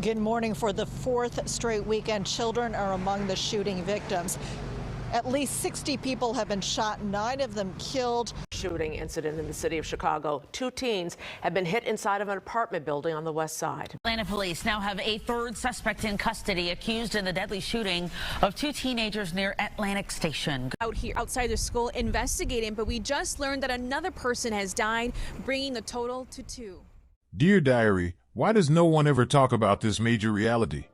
Good morning. For the fourth straight weekend, children are among the shooting victims. At least 60 people have been shot, 9 of them killed. Shooting incident in the city of Chicago. 2 teens have been hit inside of an apartment building on the west side. Atlanta police now have a third suspect in custody, accused in the deadly shooting of 2 teenagers near Atlantic Station. Out here outside the school investigating, but we just learned that another person has died, bringing the total to 2. Dear Diary, why does no one ever talk about this major reality?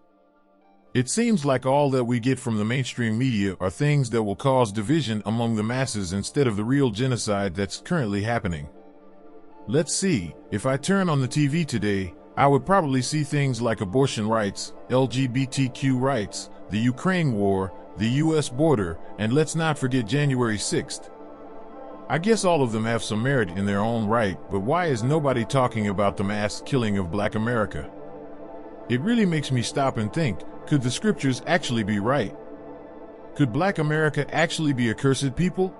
It seems like all that we get from the mainstream media are things that will cause division among the masses instead of the real genocide that's currently happening. Let's see, if I turn on the TV today, I would probably see things like abortion rights, LGBTQ rights, the Ukraine war, the US border, and let's not forget January 6th. I guess all of them have some merit in their own right, but why is nobody talking about the mass killing of Black America? It really makes me stop and think, could the scriptures actually be right? Could Black America actually be a cursed people?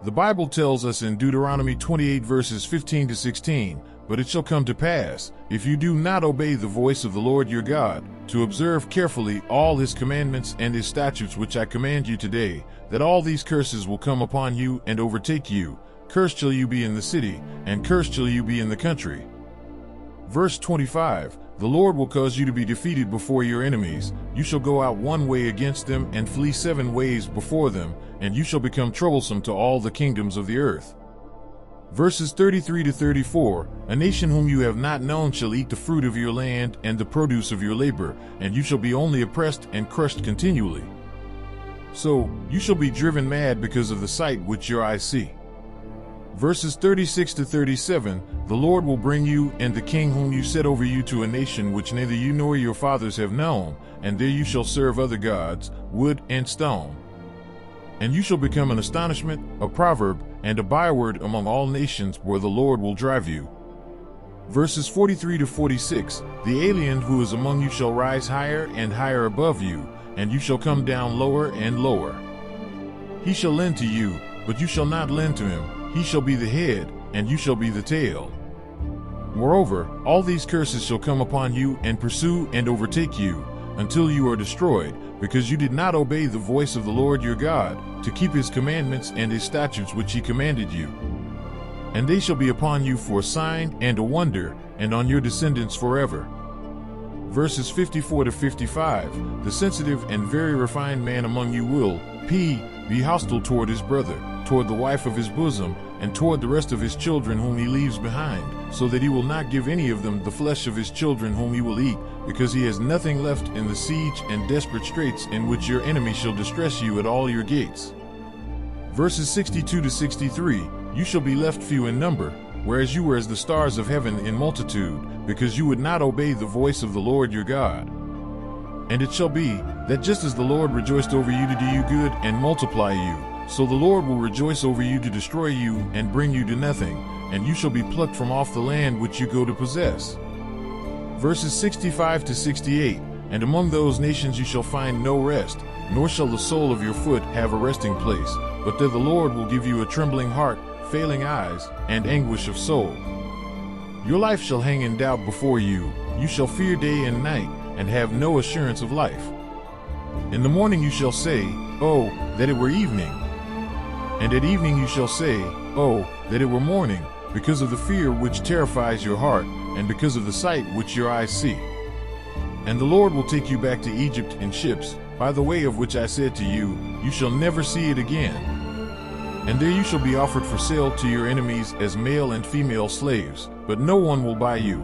The Bible tells us in Deuteronomy 28 verses 15 to 16, "But it shall come to pass, if you do not obey the voice of the Lord your God, to observe carefully all his commandments and his statutes which I command you today, that all these curses will come upon you and overtake you. Cursed shall you be in the city, and cursed shall you be in the country." Verse 25, "The Lord will cause you to be defeated before your enemies. You shall go out one way against them and flee 7 ways before them, and you shall become troublesome to all the kingdoms of the earth." Verses 33 to 34, "A nation whom you have not known shall eat the fruit of your land and the produce of your labor, and you shall be only oppressed and crushed continually. So you shall be driven mad because of the sight which your eyes see." Verses 36 to 37, "The Lord will bring you and the king whom you set over you to a nation which neither you nor your fathers have known, and there you shall serve other gods, wood and stone. And you shall become an astonishment, a proverb, and a byword among all nations where the Lord will drive you." Verses 43 to 46, "The alien who is among you shall rise higher and higher above you, and you shall come down lower and lower. He shall lend to you, but you shall not lend to him. He shall be the head, and you shall be the tail. Moreover, all these curses shall come upon you and pursue and overtake you, until you are destroyed, because you did not obey the voice of the Lord your God, to keep his commandments and his statutes which he commanded you. And they shall be upon you for a sign and a wonder, and on your descendants forever." Verses 54 to 55, "The sensitive and very refined man among you will, be hostile toward his brother, toward the wife of his bosom, and toward the rest of his children whom he leaves behind, so that he will not give any of them the flesh of his children whom he will eat, because he has nothing left in the siege and desperate straits in which your enemy shall distress you at all your gates." Verses 62 to 63, "You shall be left few in number, whereas you were as the stars of heaven in multitude, because you would not obey the voice of the Lord your God. And it shall be, that just as the Lord rejoiced over you to do you good and multiply you, so the Lord will rejoice over you to destroy you and bring you to nothing, and you shall be plucked from off the land which you go to possess." Verses 65 to 68, "And among those nations you shall find no rest, nor shall the sole of your foot have a resting place, but there the Lord will give you a trembling heart, failing eyes, and anguish of soul. Your life shall hang in doubt before you, you shall fear day and night, and have no assurance of life. In the morning you shall say, Oh, that it were evening. And at evening you shall say, Oh, that it were morning, because of the fear which terrifies your heart, and because of the sight which your eyes see. And the Lord will take you back to Egypt in ships, by the way of which I said to you, you shall never see it again. And there you shall be offered for sale to your enemies as male and female slaves, but no one will buy you."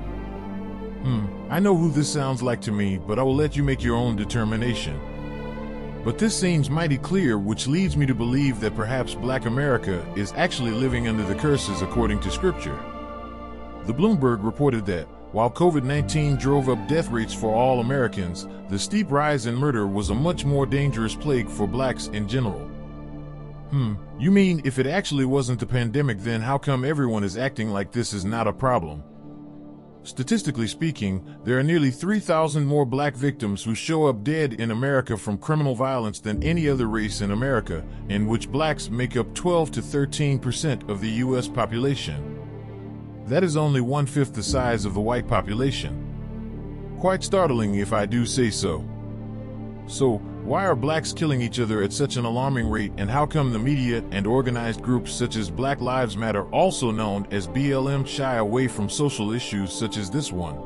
I know who this sounds like to me, but I will let you make your own determination. But this seems mighty clear, which leads me to believe that perhaps Black America is actually living under the curses according to Scripture. The Bloomberg reported that, while COVID-19 drove up death rates for all Americans, the steep rise in murder was a much more dangerous plague for blacks in general. You mean if it actually wasn't the pandemic, then how come everyone is acting like this is not a problem? Statistically speaking, there are nearly 3,000 more black victims who show up dead in America from criminal violence than any other race in America, in which blacks make up 12 to 13% of the U.S. population. That is only 1/5 the size of the white population. Quite startling if I do say so. So, why are blacks killing each other at such an alarming rate, and how come the media and organized groups such as Black Lives Matter, also known as BLM, shy away from social issues such as this one?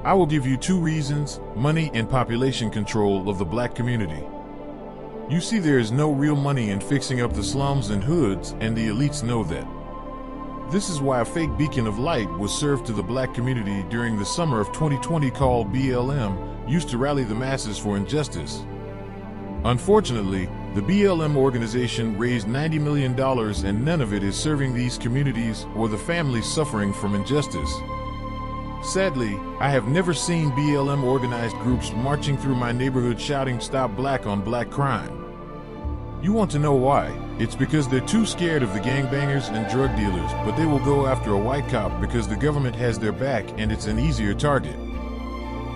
I will give you two reasons: money and population control of the black community. You see, there is no real money in fixing up the slums and hoods, and the elites know that. This is why a fake beacon of light was served to the black community during the summer of 2020 called BLM, used to rally the masses for injustice. Unfortunately, the BLM organization raised $90 million, and none of it is serving these communities or the families suffering from injustice. Sadly, I have never seen BLM organized groups marching through my neighborhood shouting "Stop black on black crime." You want to know why? It's because they're too scared of the gangbangers and drug dealers, but they will go after a white cop because the government has their back and it's an easier target.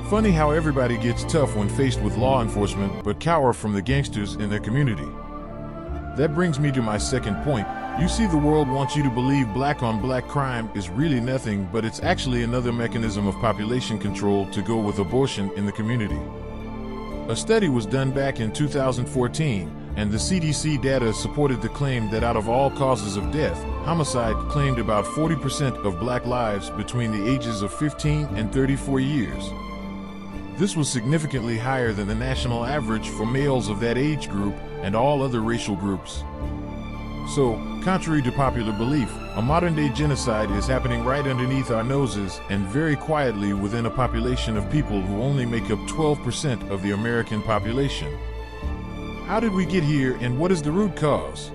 Funny how everybody gets tough when faced with law enforcement, but cower from the gangsters in their community. That brings me to my second point. You see, the world wants you to believe black on black crime is really nothing, but it's actually another mechanism of population control to go with abortion in the community. A study was done back in 2014, and the CDC data supported the claim that out of all causes of death, homicide claimed about 40% of black lives between the ages of 15 and 34 years. This was significantly higher than the national average for males of that age group and all other racial groups. So, contrary to popular belief, a modern-day genocide is happening right underneath our noses and very quietly within a population of people who only make up 12% of the American population. How did we get here, and what is the root cause?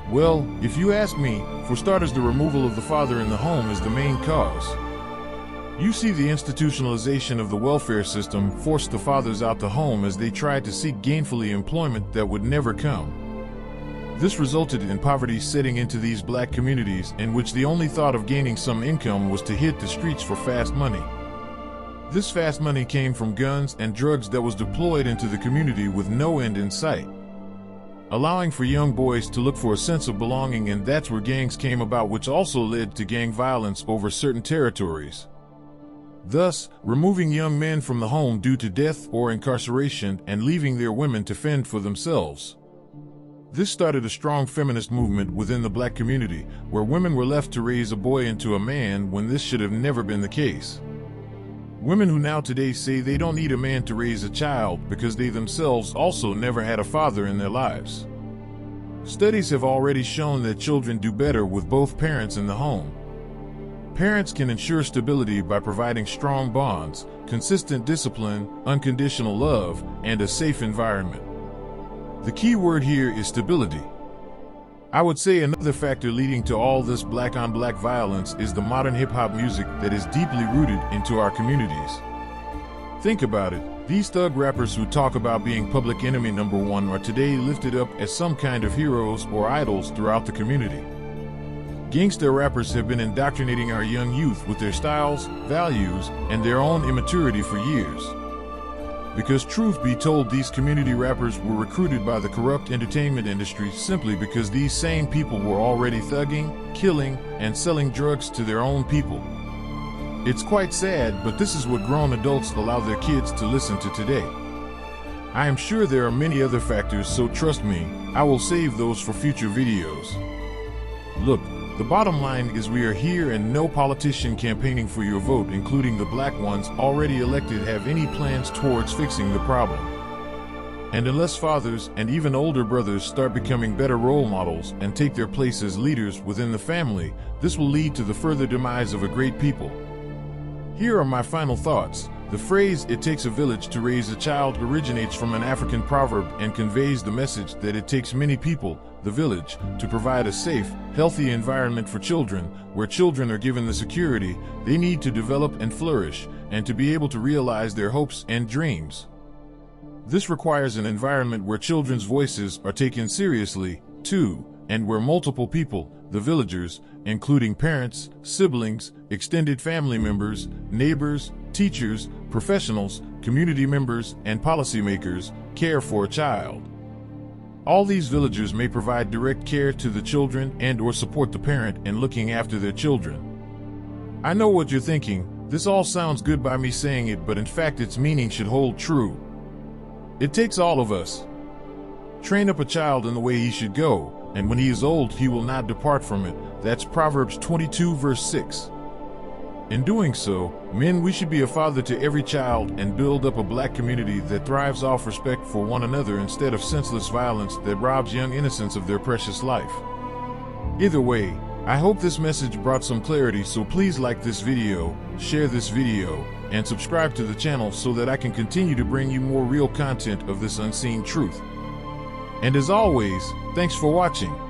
Well, if you ask me, for starters, the removal of the father in the home is the main cause. You see, the institutionalization of the welfare system forced the fathers out the home as they tried to seek gainfully employment that would never come. This resulted in poverty setting into these black communities, in which the only thought of gaining some income was to hit the streets for fast money. This fast money came from guns and drugs that was deployed into the community with no end in sight, allowing for young boys to look for a sense of belonging, and that's where gangs came about, which also led to gang violence over certain territories. Thus, removing young men from the home due to death or incarceration and leaving their women to fend for themselves. This started a strong feminist movement within the black community, where women were left to raise a boy into a man when this should have never been the case. Women who now today say they don't need a man to raise a child because they themselves also never had a father in their lives. Studies have already shown that children do better with both parents in the home. Parents can ensure stability by providing strong bonds, consistent discipline, unconditional love, and a safe environment. The key word here is stability. I would say another factor leading to all this black on black violence is the modern hip-hop music that is deeply rooted into our communities. Think about it. These thug rappers who talk about being public enemy number one are today lifted up as some kind of heroes or idols throughout the community. Gangsta rappers have been indoctrinating our young youth with their styles, values, and their own immaturity for years. Because truth be told, these community rappers were recruited by the corrupt entertainment industry simply because these same people were already thugging, killing, and selling drugs to their own people. It's quite sad, but this is what grown adults allow their kids to listen to today. I am sure there are many other factors, so trust me, I will save those for future videos. Look, the bottom line is we are here, and no politician campaigning for your vote, including the black ones already elected, have any plans towards fixing the problem. And unless fathers and even older brothers start becoming better role models and take their place as leaders within the family, this will lead to the further demise of a great people. Here are my final thoughts. The phrase, "it takes a village to raise a child," originates from an African proverb and conveys the message that it takes many people, the village, to provide a safe, healthy environment for children, where children are given the security they need to develop and flourish, and to be able to realize their hopes and dreams. This requires an environment where children's voices are taken seriously, too, and where multiple people, the villagers, including parents, siblings, extended family members, neighbors, teachers, professionals, community members, and policymakers, care for a child. All these villagers may provide direct care to the children and/or support the parent in looking after their children. I know what you're thinking. This all sounds good by me saying it, but in fact its meaning should hold true. It takes all of us. Train up a child in the way he should go, and when he is old he will not depart from it. That's Proverbs 22 verse 6. In doing so, men, we should be a father to every child and build up a black community that thrives off respect for one another instead of senseless violence that robs young innocents of their precious life. Either way, I hope this message brought some clarity, so please like this video, share this video, and subscribe to the channel so that I can continue to bring you more real content of this unseen truth. And as always, thanks for watching.